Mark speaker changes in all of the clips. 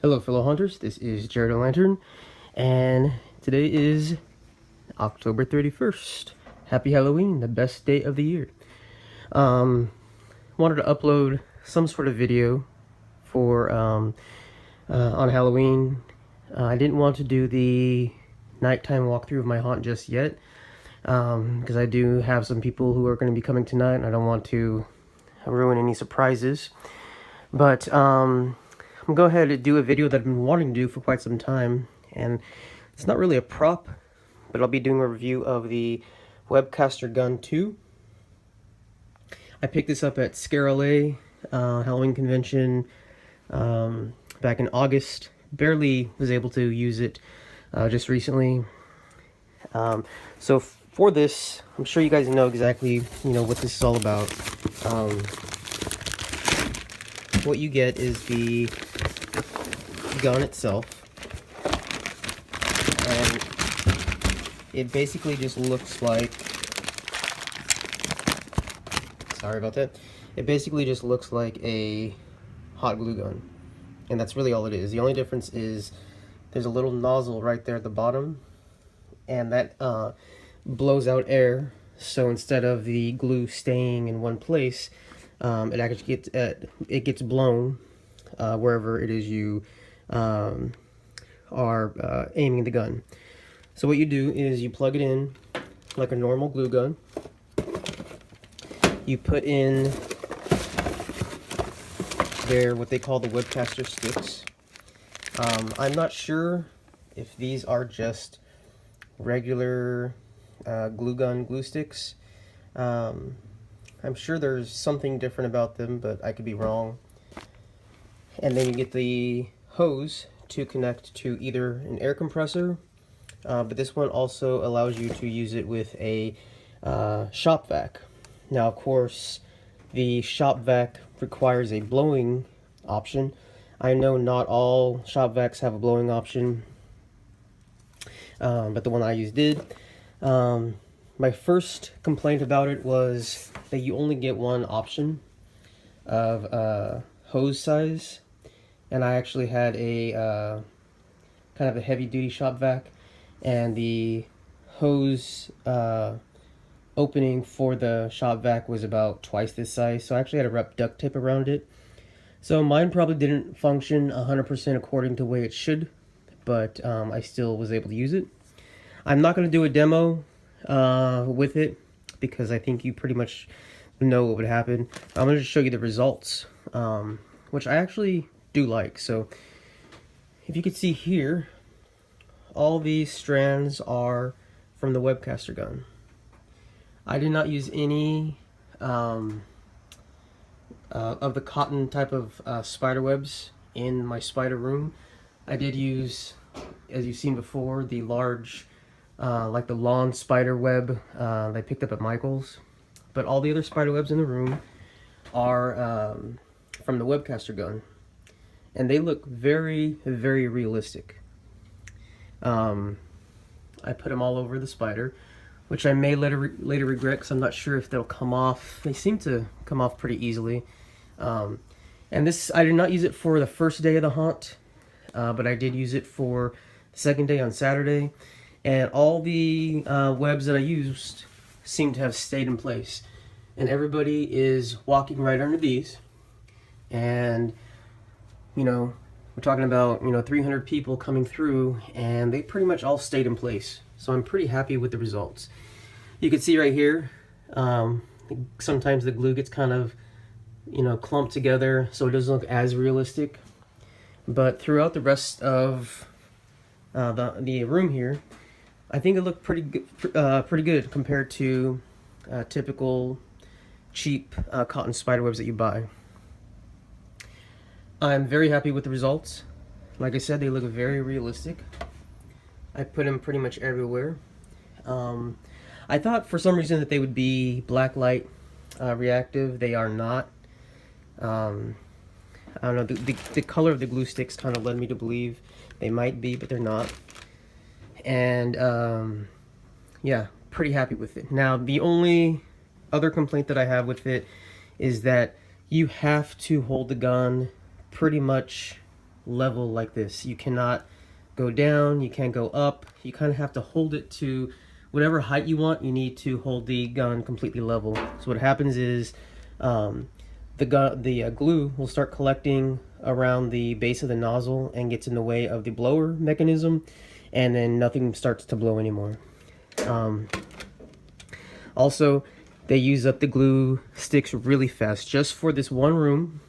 Speaker 1: Hello fellow hunters, this is Jared the Lantern, and today is October 31st. Happy Halloween, the best day of the year. Wanted to upload some sort of video for on Halloween. I didn't want to do the nighttime walkthrough of my haunt just yet, because I do have some people who are going to be coming tonight, and I don't want to ruin any surprises. But I'm going to go ahead and do a video that I've been wanting to do for quite some time, and it's not really a prop, but I'll be doing a review of the Webcaster Gun II. I picked this up at Scare LA Halloween convention back in August. Barely was able to use it just recently. So for this, I'm sure you guys know exactly what this is all about. What you get is the gun itself, and it basically just looks like, sorry about that, it basically just looks like a hot glue gun, and that's really all it is. The only difference is there's a little nozzle right there at the bottom, and that blows out air, so instead of the glue staying in one place, it actually gets blown wherever it is you are aiming the gun. So what you do is you plug it in like a normal glue gun. You put in what they call the Webcaster sticks. I'm not sure if these are just regular glue gun glue sticks. I'm sure there's something different about them, but I could be wrong. And then you get the hose to connect to either an air compressor, but this one also allows you to use it with a shop vac. Now, of course, the shop vac requires a blowing option. I know not all shop vacs have a blowing option, but the one I used did. My first complaint about it was that you only get one option of hose size, and I actually had a kind of a heavy-duty shop vac, and the hose opening for the shop vac was about twice this size, so I actually had to wrap duct tape around it. So mine probably didn't function 100% according to the way it should, but I still was able to use it. I'm not going to do a demo with it, because I think you pretty much know what would happen. I'm going to just show you the results, which I actually do like. So if you can see here, all these strands are from the Webcaster gun. I did not use any of the cotton type of spider webs in my spider room. I did use, as you've seen before, the large like the lawn spider web they picked up at Michael's, but all the other spider webs in the room are from the Webcaster gun, and they look very, very realistic. I put them all over the spider, which I may later regret, because I'm not sure if they'll come off. They seem to come off pretty easily. And this, I did not use it for the first day of the haunt, but I did use it for the second day on Saturday. And all the webs that I used seem to have stayed in place. And everybody is walking right under these. And, we're talking about, 300 people coming through, and they pretty much all stayed in place. So I'm pretty happy with the results. You can see right here, sometimes the glue gets kind of, clumped together, so it doesn't look as realistic. But throughout the rest of the room here, I think it looked pretty good compared to typical cheap cotton spider webs that you buy. I'm very happy with the results. Like I said, they look very realistic. I put them pretty much everywhere. I thought for some reason that they would be black light reactive. They are not. I don't know, the color of the glue sticks kind of led me to believe they might be, but they're not. And yeah, pretty happy with it. Now, the only other complaint that I have with it is that you have to hold the gun pretty much level like this. You cannot go down, you can't go up. You kind of have to hold it to whatever height you want. You need to hold the gun completely level. So what happens is the glue will start collecting around the base of the nozzle and gets in the way of the blower mechanism, and then nothing starts to blow anymore. Also, they use up the glue sticks really fast. Just for this one room,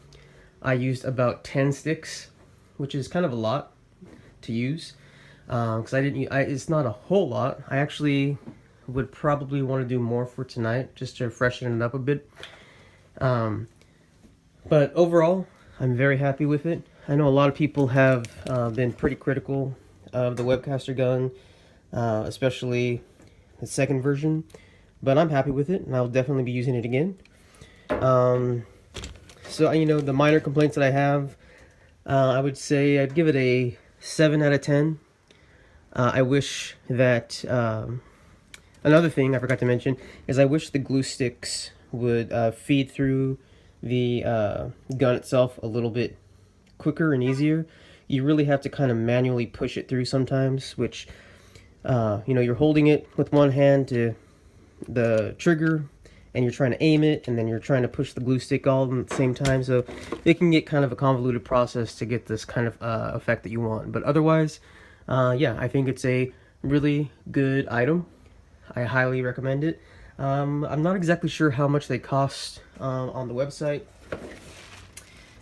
Speaker 1: I used about 10 sticks, which is kind of a lot to use, because it's not a whole lot. I actually would probably want to do more for tonight, just to freshen it up a bit. But overall, I'm very happy with it. I know a lot of people have been pretty critical of the Webcaster gun, especially the second version, but I'm happy with it, and I'll definitely be using it again. So, you know, the minor complaints that I have, I would say I'd give it a 7 out of 10. I wish that, another thing I forgot to mention is I wish the glue sticks would feed through the gun itself a little bit quicker and easier. You really have to kind of manually push it through sometimes, which, you know, you're holding it with one hand to the trigger, and you're trying to aim it, and then you're trying to push the glue stick all at the same time, so it can get kind of a convoluted process to get this kind of effect that you want. But otherwise, yeah, I think it's a really good item. I highly recommend it. I'm not exactly sure how much they cost on the website,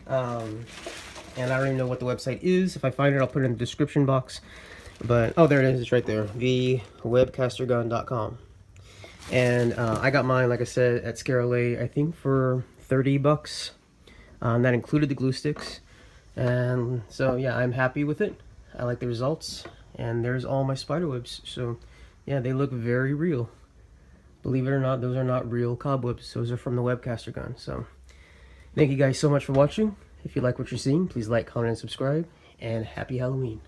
Speaker 1: and I don't even know what the website is. If I find it, I'll put it in the description box. But, oh, there it is. It's right there. Webcastergun.com. And I got mine, like I said, at Scarlet, I think for 30 bucks. That included the glue sticks. And so, yeah, I'm happy with it. I like the results. And there's all my spider webs. So, yeah, they look very real. Believe it or not, those are not real cobwebs. Those are from the Webcaster gun. So, thank you guys so much for watching. If you like what you're seeing, please like, comment, and subscribe. And happy Halloween.